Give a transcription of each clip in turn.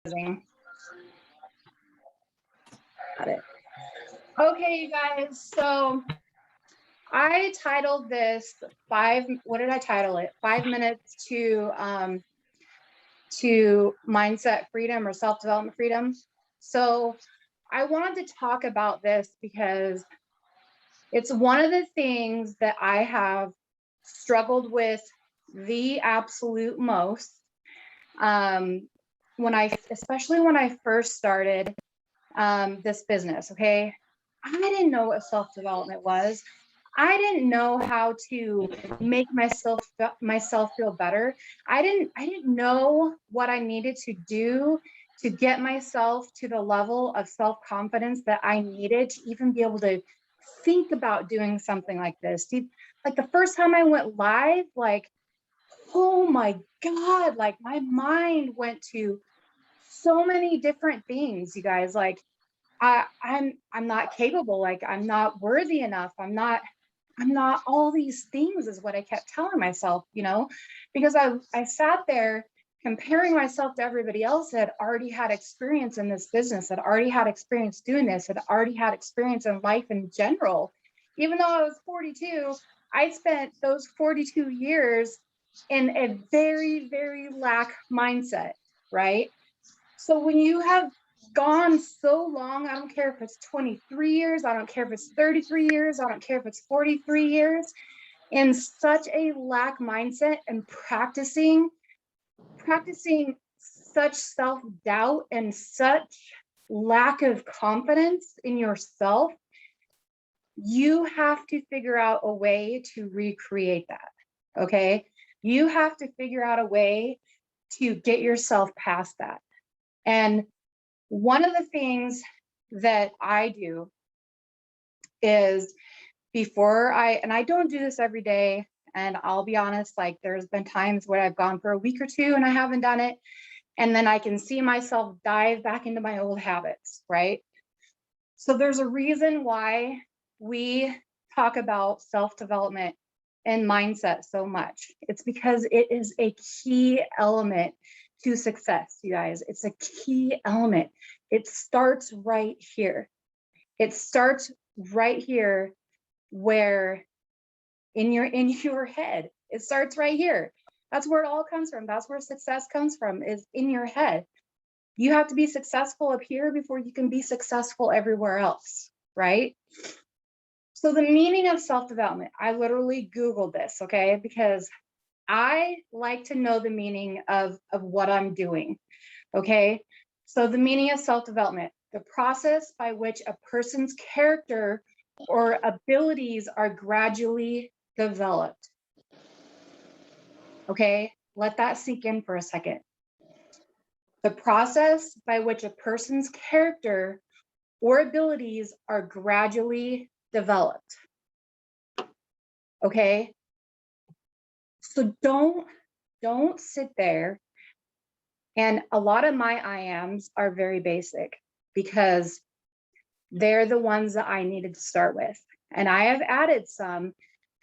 Got it. Okay, you guys. So I titled this what did I title it? 5 minutes to mindset freedom or self-development freedom. So I wanted to talk about this because it's one of the things that I have struggled with the absolute most. Especially when I first started this business, okay? I didn't know what self-development was. I didn't know how to make myself feel better. I didn't know what I needed to do to get myself to the level of self-confidence that I needed to even be able to think about doing something like this. Like the first time I went live, like, oh my God, like my mind went to so many different things, you guys. Like I'm not capable, like I'm not worthy enough, I'm not all these things is what I kept telling myself, because I sat there comparing myself to everybody else that had already had experience in this business, that already had experience doing this, that already had experience in life in general. Even though I was 42, I spent those 42 years in a very, very lack mindset, right? So when you have gone so long, I don't care if it's 23 years, I don't care if it's 33 years, I don't care if it's 43 years, in such a lack mindset and practicing such self-doubt and such lack of confidence in yourself, you have to figure out a way to recreate that, okay? You have to figure out a way to get yourself past that. And one of the things that I do is and I don't do this every day, and I'll be honest, like there's been times where I've gone for a week or two and I haven't done it, and then I can see myself dive back into my old habits, right? So there's a reason why we talk about self-development and mindset so much. It's because it is a key element to success, you guys. It's a key element. It starts right here. It starts right here, where in your head. It starts right here. That's where it all comes from. That's where success comes from, is in your head. You have to be successful up here before you can be successful everywhere else, right? So the meaning of self-development, I literally Googled this, okay? Because I like to know the meaning of what I'm doing, okay? So the meaning of self-development, the process by which a person's character or abilities are gradually developed. Okay, let that sink in for a second. The process by which a person's character or abilities are gradually developed. Okay, so don't sit there. And a lot of my I ams are very basic because they're the ones that I needed to start with. And I have added some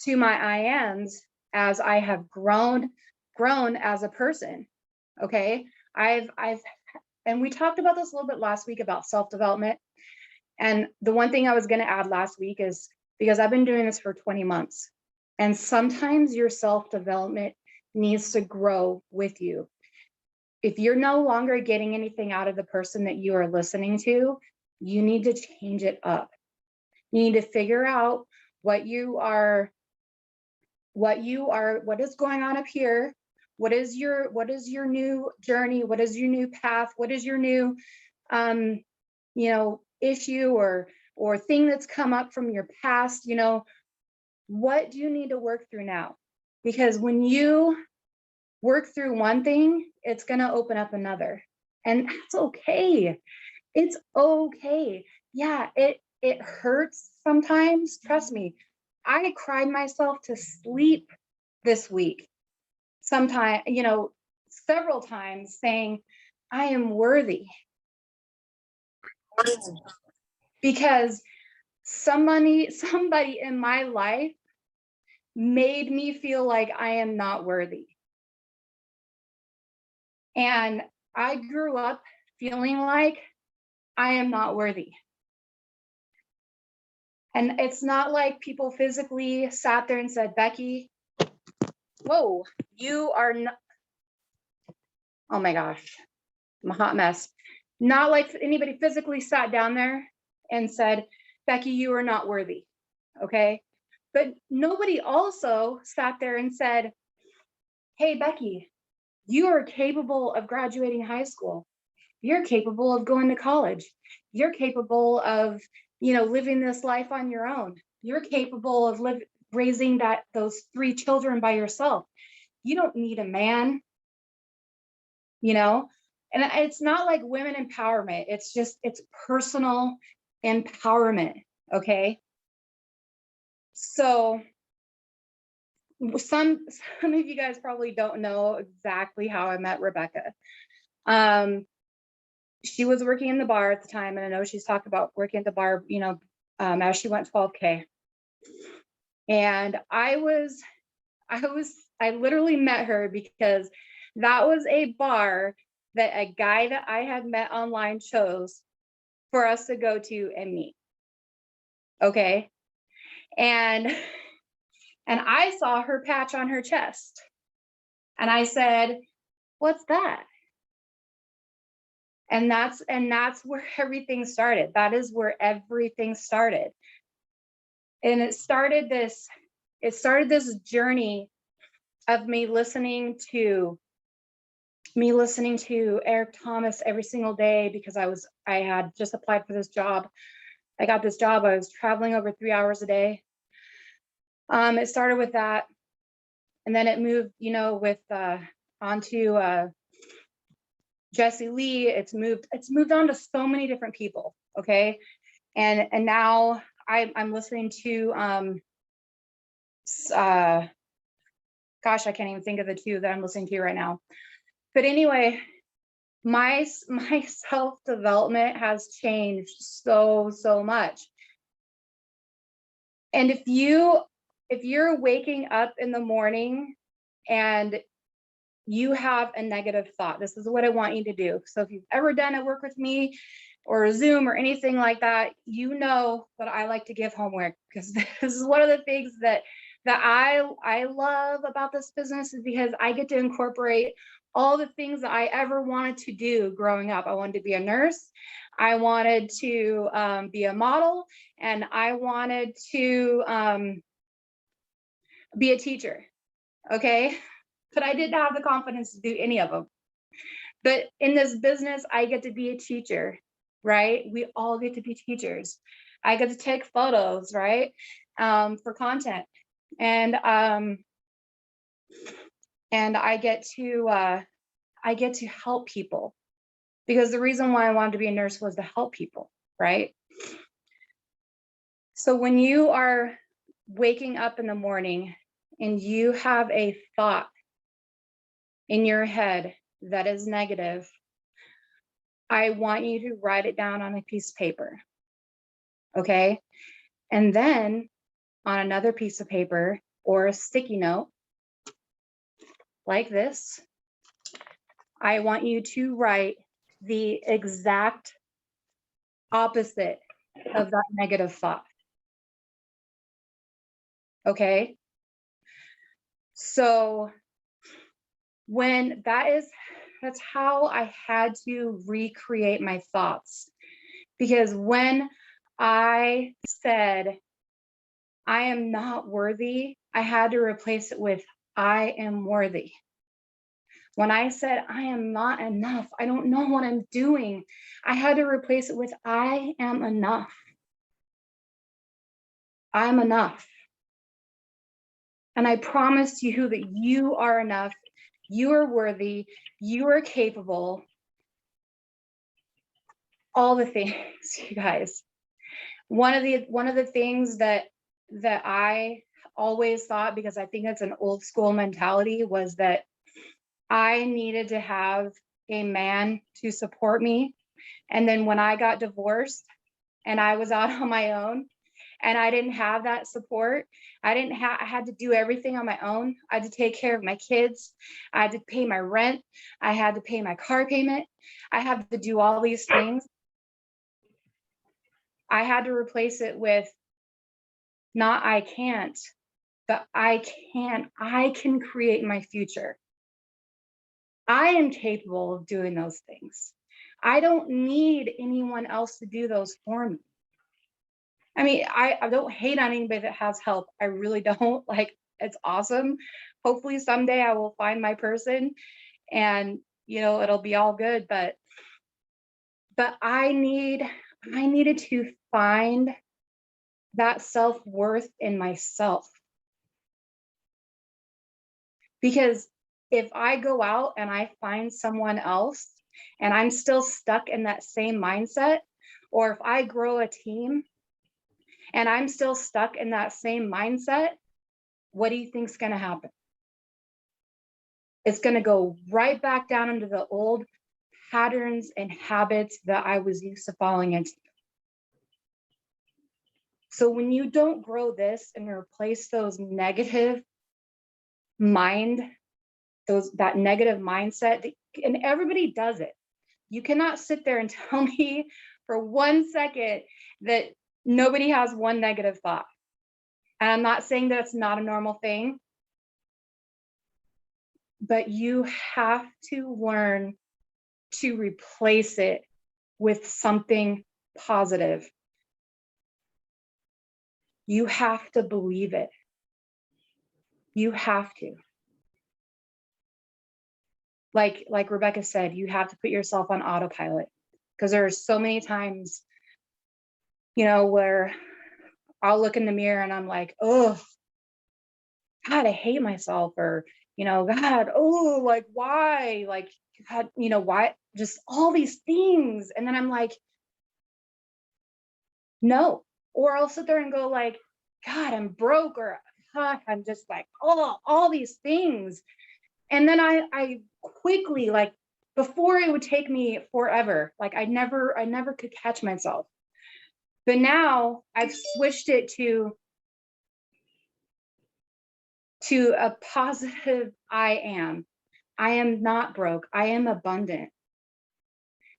to my I ams as I have grown as a person. Okay, I've and we talked about this a little bit last week about self-development. And the one thing I was going to add last week is, because I've been doing this for 20 months, and sometimes your self-development needs to grow with you. If you're no longer getting anything out of the person that you are listening to, you need to change it up. You need to figure out what is going on up here. What is your new journey? What is your new path? What is your new issue or thing that's come up from your past? What do you need to work through now? Because when you work through one thing, it's going to open up another. And that's okay. It's okay. Yeah, it hurts sometimes. Trust me. I cried myself to sleep this week. Several times, saying, I am worthy. Because somebody in my life made me feel like I am not worthy. And I grew up feeling like I am not worthy. And it's not like people physically sat there and said, Becky, whoa, you are not, oh my gosh, I'm a hot mess. Not like anybody physically sat down there and said, Becky, you are not worthy. Okay. But nobody also sat there and said, hey, Becky, you are capable of graduating high school. You're capable of going to college. You're capable of, living this life on your own. You're capable of raising those 3 children by yourself. You don't need a man, and it's not like women empowerment. It's personal empowerment. Okay. So some of you guys probably don't know exactly how I met Rebecca. She was working in the bar at the time, and I know she's talked about working at the bar, as she went 12K. And I literally met her because that was a bar that a guy that I had met online chose for us to go to and meet. Okay. And I saw her patch on her chest. And I said, what's that? And that's where everything started. That is where everything started. And it started this journey of me listening to Eric Thomas every single day, because I had just applied for this job. I got this job. I was traveling over 3 hours a day. It started with that. And then it moved, with onto Jesse Lee. It's moved on to so many different people. Okay. And now I'm listening to gosh, I can't even think of the 2 that I'm listening to right now. But anyway, my self-development has changed so much. And if you're waking up in the morning and you have a negative thought, this is what I want you to do. So if you've ever done a work with me or a Zoom or anything like that, you know that I like to give homework, because this is one of the things that I love about this business, is because I get to incorporate all the things that I ever wanted to do growing up. I wanted to be a nurse. I wanted to be a model, and I wanted to be a teacher. Okay. But I didn't have the confidence to do any of them. But in this business, I get to be a teacher, right? We all get to be teachers. I get to take photos, right? For content. And I get to help people, because the reason why I wanted to be a nurse was to help people, right? So when you are waking up in the morning and you have a thought in your head that is negative, I want you to write it down on a piece of paper. Okay. And then on another piece of paper or a sticky note like this, I want you to write the exact opposite of that negative thought. Okay. So that's how I had to recreate my thoughts. Because when I said, I am not worthy, I had to replace it with, I am worthy. When I said, I am not enough, I don't know what I'm doing, I had to replace it with, I am enough. I'm enough. And I promise you that you are enough. You are worthy. You are capable. All the things, you guys. One of the things that I always thought, because I think it's an old school mentality, was that I needed to have a man to support me. And then when I got divorced and I was out on my own, and I didn't have that support. I had to do everything on my own. I had to take care of my kids. I had to pay my rent. I had to pay my car payment. I had to do all these things. I had to replace it with not I can't, but I can. I can create my future. I am capable of doing those things. I don't need anyone else to do those for me. I mean, I don't hate on anybody that has help. I really don't. Like, it's awesome. Hopefully someday I will find my person and, you know, it'll be all good. But I needed to find that self-worth in myself. Because if I go out and I find someone else and I'm still stuck in that same mindset, or if I grow a team and I'm still stuck in that same mindset, what do you think's going to happen? It's going to go right back down into the old patterns and habits that I was used to falling into. So when you don't grow this and replace those negative that negative mindset, and everybody does it. You cannot sit there and tell me for 1 second that nobody has one negative thought. And I'm not saying that it's not a normal thing, but you have to learn to replace it with something positive. You have to believe it. You have to. Like Rebecca said, you have to put yourself on autopilot, because there are so many times, you know, where I'll look in the mirror and I'm like, oh, God, I hate myself, or, you know, God, oh, like, why? Like, God, you know, why? Just all these things. And then I'm like, no. Or I'll sit there and go like, God, I'm broke, or God, I'm just like, oh, all these things. And then I quickly, like, before it would take me forever, like I never could catch myself. But now I've switched it to a positive I am not broke. I am abundant.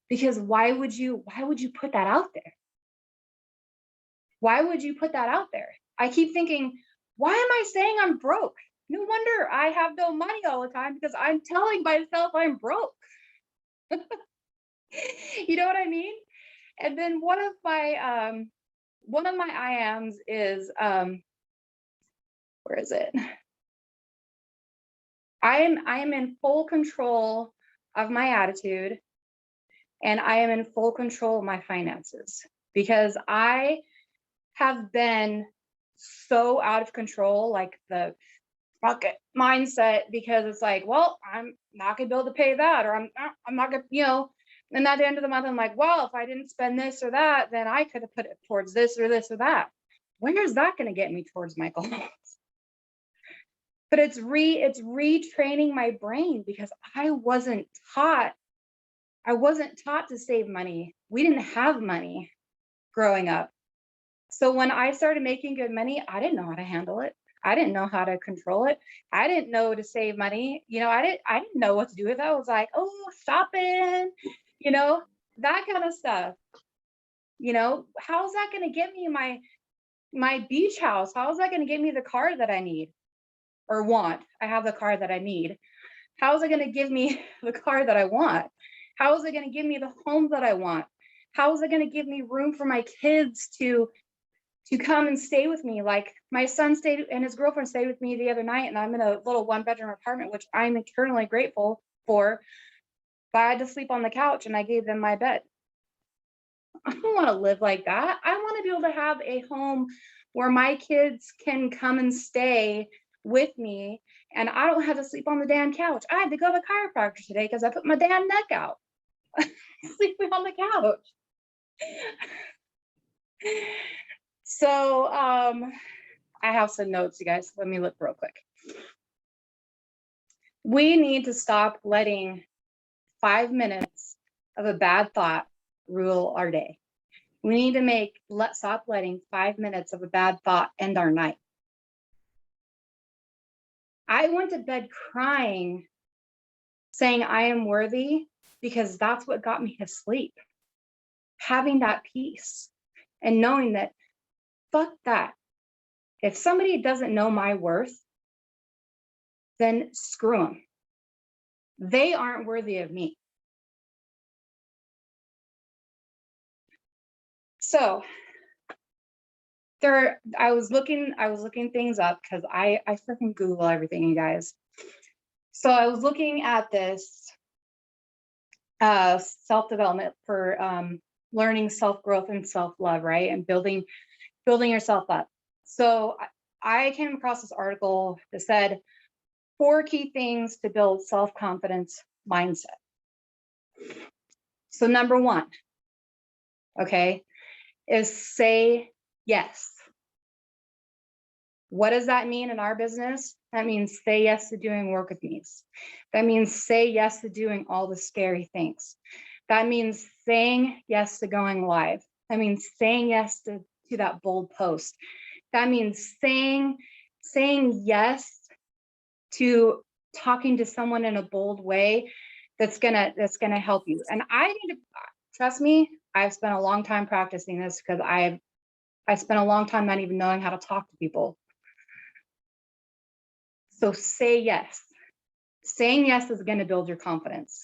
Because why would you put that out there? Why would you put that out there? I keep thinking, why am I saying I'm broke? No wonder I have no money all the time, because I'm telling myself I'm broke. You know what I mean? And then one of my I ams is where is it? I am in full control of my attitude, and I am in full control of my finances, because I have been so out of control, like the bucket mindset, because it's like, well, I'm not gonna be able to pay that, or I'm not gonna, you know, and at the end of the month, I'm like, well, if I didn't spend this or that, then I could have put it towards this or this or that. Where's that gonna get me towards my goals? But it's retraining my brain, because I wasn't taught to save money. We didn't have money growing up. So when I started making good money, I didn't know how to handle it. I didn't know how to control it. I didn't know to save money. You know, I didn't know what to do with it. I was like, oh, shopping, you know, that kind of stuff. You know, how's that going to get me my beach house? How is that going to get me the car that I need or want? I have the car that I need. How is it going to give me the car that I want? How is it going to give me the home that I want? How is it going to give me room for my kids to come and stay with me? Like, my son stayed and his girlfriend stayed with me the other night, and I'm in a little 1-bedroom apartment, which I'm eternally grateful for. But I had to sleep on the couch, and I gave them my bed. I don't want to live like that. I want to be able to have a home where my kids can come and stay with me, and I don't have to sleep on the damn couch. I had to go to the chiropractor today because I put my damn neck out sleeping on the couch. So I have some notes, you guys. Let me look real quick. We need to stop letting 5 minutes of a bad thought rule our day. We need to stop letting 5 minutes of a bad thought end our night. I went to bed crying, saying I am worthy, because that's what got me to sleep. Having that peace and knowing that, fuck that. If somebody doesn't know my worth, then screw them. They aren't worthy of me. So I was looking things up because I freaking Google everything, you guys. So I was looking at this self-development for learning self-growth and self-love, right? And building yourself up. So I came across this article that said 4 key things to build self-confidence mindset. So number 1, okay, is say yes. What does that mean in our business? That means say yes to doing work with me. That means say yes to doing all the scary things. That means saying yes to going live. That means saying yes to that bold post. That means saying yes to talking to someone in a bold way that's gonna help you. And I need to, trust me, I've spent a long time practicing this because I spent a long time not even knowing how to talk to people. So say yes. Saying yes is going to build your confidence.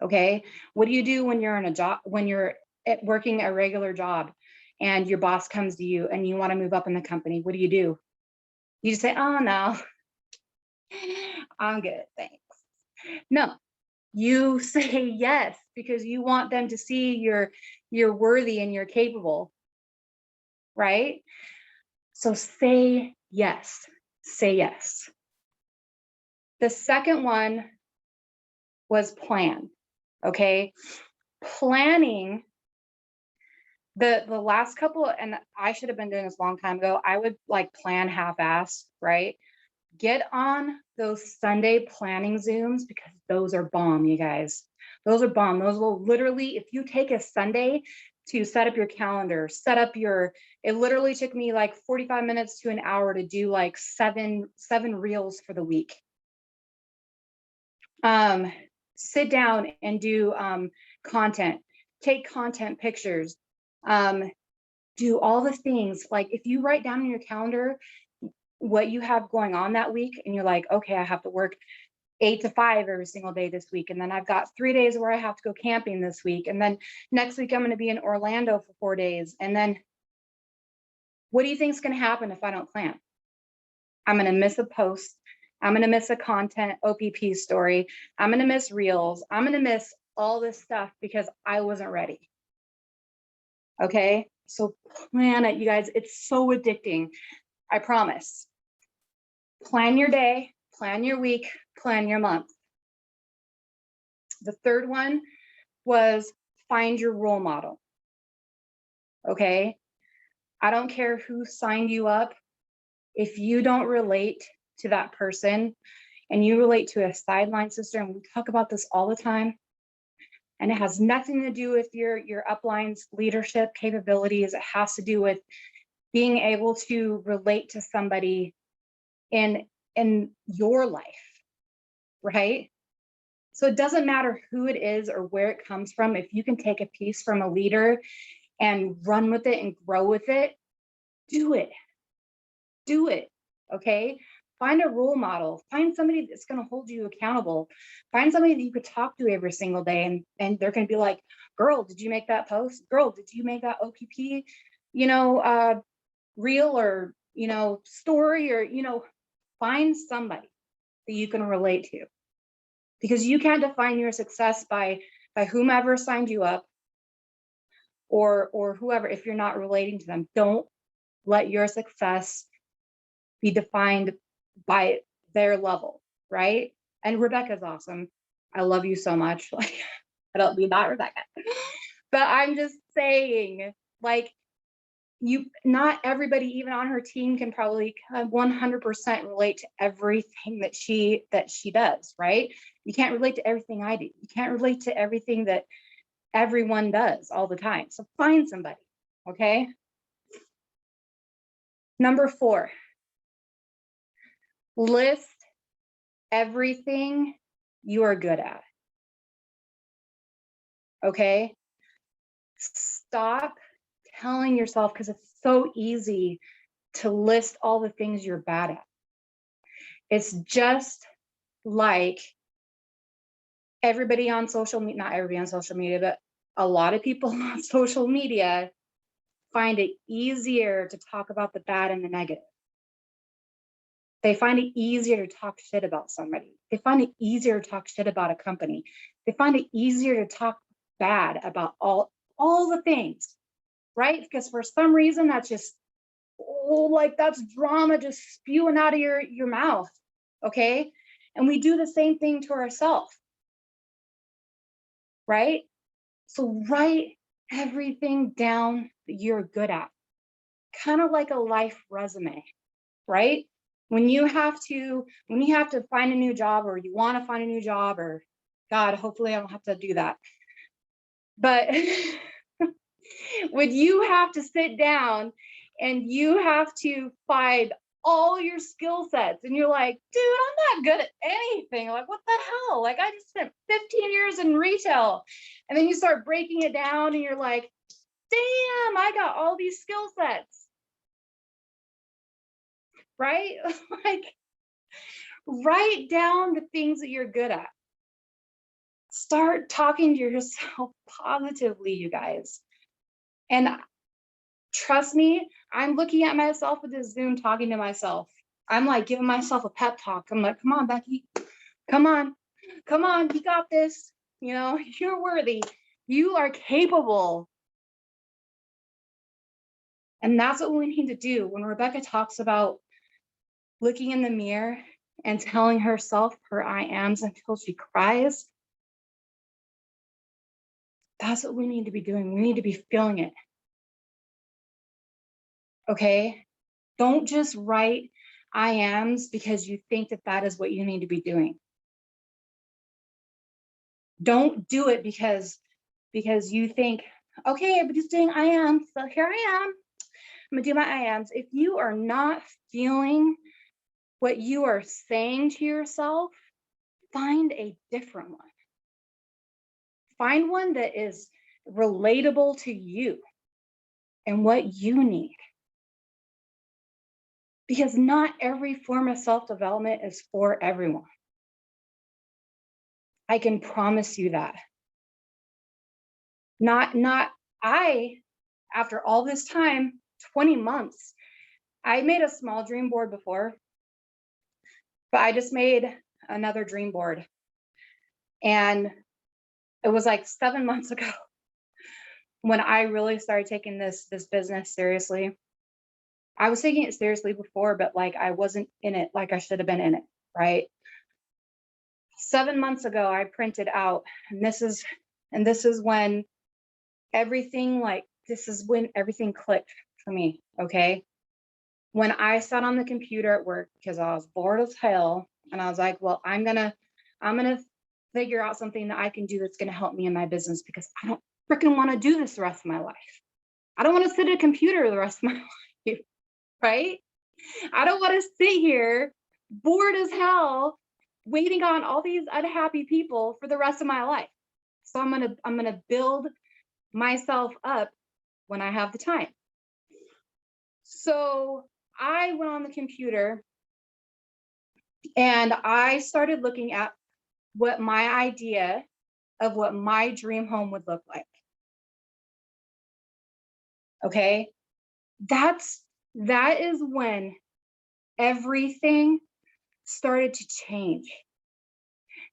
Okay. What do you do when you're in a job, when you're working a regular job and your boss comes to you and you want to move up in the company? What do? You just say, oh no, I'm good, thanks. No, you say yes because you want them to see you're worthy and you're capable, right? So say yes. Say yes. The second one was plan. Okay. Planning, the last couple, and I should have been doing this a long time ago, I would like plan half-assed, right? Get on those Sunday planning Zooms because those are bomb, you guys. Those are bomb. Those will literally, if you take a Sunday to set up your calendar, it literally took me like 45 minutes to an hour to do like seven reels for the week. Sit down and do content, take content pictures, do all the things. Like if you write down in your calendar what you have going on that week and you're like, okay, I have to work 8 to 5 every single day this week. And then I've got 3 days where I have to go camping this week. And then next week I'm going to be in Orlando for 4 days. And then what do you think is going to happen if I don't plan? I'm going to miss a post. I'm going to miss a content OPP story. I'm going to miss reels. I'm going to miss all this stuff because I wasn't ready. Okay. So plan it, you guys. It's so addicting. I promise. Plan your day, plan your week, plan your month. The third one was find your role model. Okay. I don't care who signed you up. If you don't relate to that person and you relate to a sideline sister, and we talk about this all the time, and it has nothing to do with your upline's leadership capabilities. It has to do with being able to relate to somebody in your life, right? So it doesn't matter who it is or where it comes from. If you can take a piece from a leader and run with it and grow with it, do it. Do it. Okay. Find a role model. Find somebody that's going to hold you accountable. Find somebody that you could talk to every single day, and they're going to be like, girl, did you make that post? Girl, did you make that OPP, reel or, story, or, find somebody that you can relate to, because you can't define your success by whomever signed you up or whoever. If you're not relating to them, don't let your success be defined by their level, right? And Rebecca's awesome. I love you so much. Like, I don't mean not Rebecca, but I'm just saying, like, not everybody even on her team can probably 100% relate to everything that she does, right? You can't relate to everything I do. You can't relate to everything that everyone does all the time. So find somebody, Okay. Number 4, list everything you are good at. Okay. Stop telling yourself, because it's so easy to list all the things you're bad at. It's just like everybody on social media, not everybody on social media, but a lot of people on social media find it easier to talk about the bad and the negative. They find it easier to talk shit about somebody. They find it easier to talk shit about a company. They find it easier to talk bad about all the things, right? Because for some reason that's just, oh, like that's drama just spewing out of your mouth. Okay. And we do the same thing to ourselves, right? So write everything down that you're good at, kind of like a life resume, right? When you have to find a new job, or you want to find a new job, or God, hopefully I don't have to do that. But when you have to sit down and you have to find all your skill sets, and you're like, dude, I'm not good at anything. Like, what the hell? Like, I just spent 15 years in retail. And then you start breaking it down and you're like, damn, I got all these skill sets. Right? Like, write down the things that you're good at. Start talking to yourself positively, you guys. And trust me, I'm looking at myself with this Zoom, talking to myself. I'm like giving myself a pep talk. I'm like, come on, Becky, come on, you got this. You know, you're worthy. You are capable. And that's what we need to do. When Rebecca talks about looking in the mirror and telling herself her I ams until she cries, that's what we need to be doing. We need to be feeling it. Okay? Don't just write I ams because you think that that is what you need to be doing. Don't do it because you think, okay, I'm just doing I am, so here I am. I'm gonna do my I ams. If you are not feeling what you are saying to yourself, find a different one. Find one that is relatable to you and what you need. Because not every form of self-development is for everyone. I can promise you that. After all this time, 20 months, I made a small dream board before, but I just made another dream board. And it was like 7 months ago when I really started taking this business seriously. I was taking it seriously before, but like I wasn't in it like I should have been in it, right? 7 months ago, I printed out, and this is when everything clicked for me, okay? When I sat on the computer at work because I was bored as hell, and I was like, well, I'm gonna figure out something that I can do that's gonna help me in my business, because I don't freaking want to do this the rest of my life. I don't want to sit at a computer the rest of my life, right? I don't want to sit here bored as hell waiting on all these unhappy people for the rest of my life. So I'm gonna build myself up when I have the time. So I went on the computer and I started looking at what my idea of what my dream home would look like. Okay. That is when everything started to change.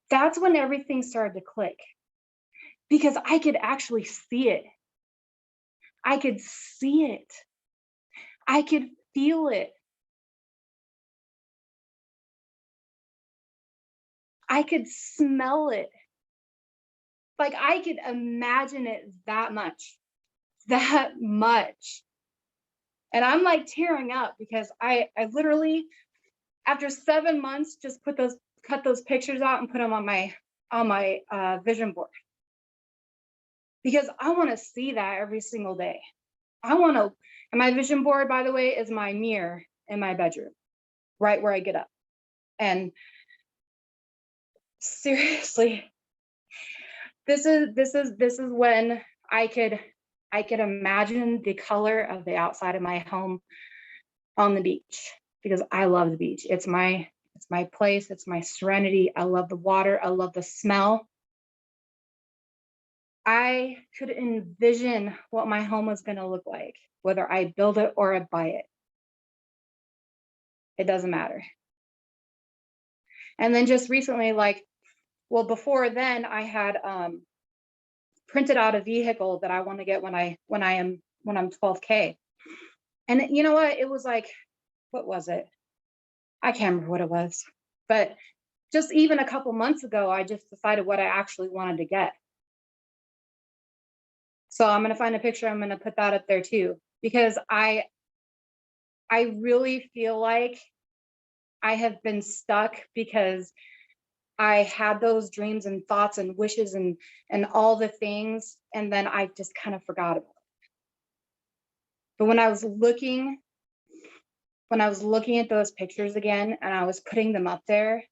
That's when everything started to click, because I could actually see it. I could see it. I could feel it. I could smell it. Like I could imagine it that much. And I'm like tearing up because I literally, after 7 months, just cut those pictures out and put them on my vision board, because I want to see that every single day. I want to, and my vision board, by the way, is my mirror in my bedroom, right where I get up. And seriously, this is when I could imagine the color of the outside of my home on the beach, because I love the beach. It's my place, it's my serenity. I love the water, I love the smell. I could envision what my home was going to look like, whether I build it or I buy it. It doesn't matter. And then just recently, like, well, before then, I had printed out a vehicle that I want to get when I'm 12K. And you know what? It was like, what was it? I can't remember what it was. But just even a couple months ago, I just decided what I actually wanted to get. So I'm going to find a picture. I'm going to put that up there too, because I really feel like I have been stuck because I had those dreams and thoughts and wishes and all the things, and then I just kind of forgot about it. But when I was looking at those pictures again and I was putting them up there,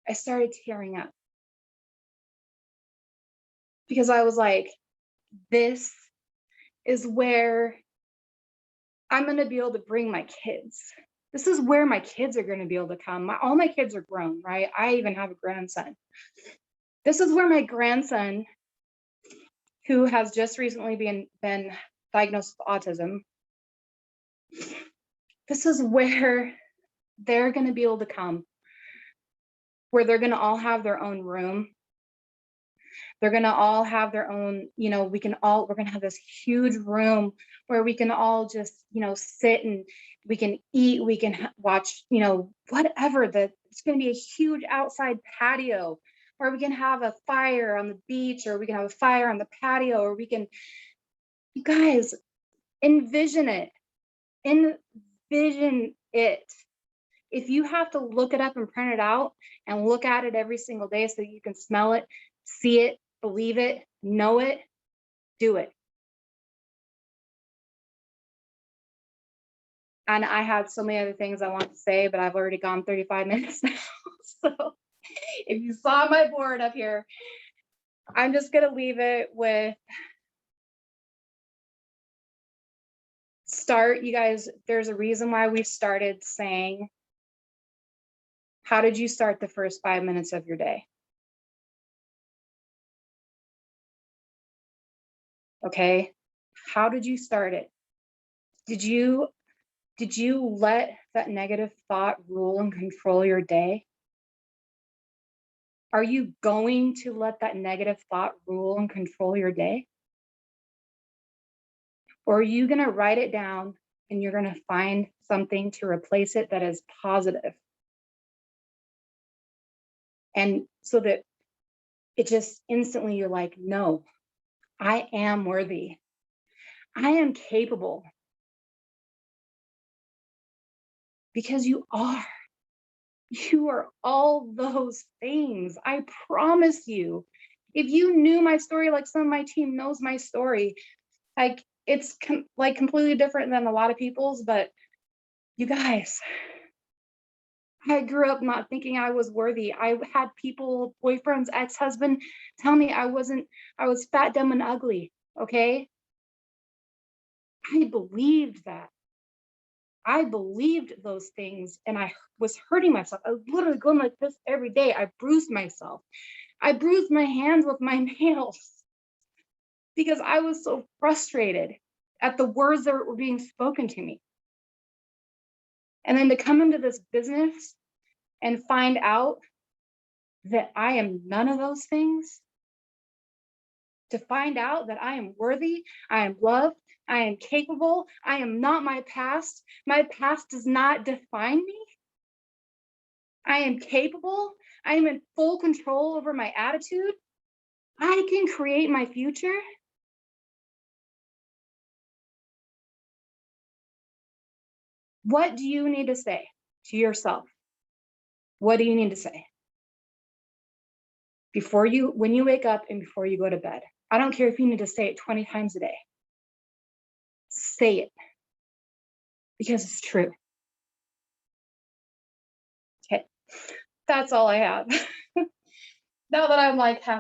I started tearing up, because I was like, this is where I'm going to be able to bring my kids. This is where my kids are going to be able to come. All my kids are grown, right? I even have a grandson. This is where my grandson, who has just recently been diagnosed with autism, this is where they're going to be able to come, where they're going to all have their own room. They're going to all have their own, we're going to have this huge room where we can all just, sit, and we can eat, we can watch, whatever. It's going to be a huge outside patio where we can have a fire on the beach, or we can have a fire on the patio, or you guys, envision it. Envision it. If you have to look it up and print it out and look at it every single day so you can smell it, see it, believe it, know it, do it. And I had so many other things I want to say, but I've already gone 35 minutes now. So if you saw my board up here, I'm just going to leave it with start. You guys, there's a reason why we started saying, how did you start the first 5 minutes of your day? Okay. How did you start it? Did you let that negative thought rule and control your day? Are you going to let that negative thought rule and control your day? Or are you going to write it down and you're going to find something to replace it that is positive? And so that it just instantly, you're like, no, I am worthy. I am capable. Because you are. You are all those things. I promise you. If you knew my story, like some of my team knows my story, like it's like completely different than a lot of people's, but you guys, I grew up not thinking I was worthy. I had people, boyfriends, ex-husband, tell me I was fat, dumb, and ugly. Okay. I believed that. I believed those things, and I was hurting myself. I was literally going like this every day. I bruised myself. I bruised my hands with my nails because I was so frustrated at the words that were being spoken to me. And then to come into this business and find out that I am none of those things, to find out that I am worthy, I am loved, I am capable, I am not my past. My past does not define me. I am capable. I am in full control over my attitude. I can create my future. What do you need to say to yourself? What do you need to say? When you wake up and before you go to bed. I don't care if you need to say it 20 times a day. say it because it's true. Okay, that's all I have. Now that I'm like half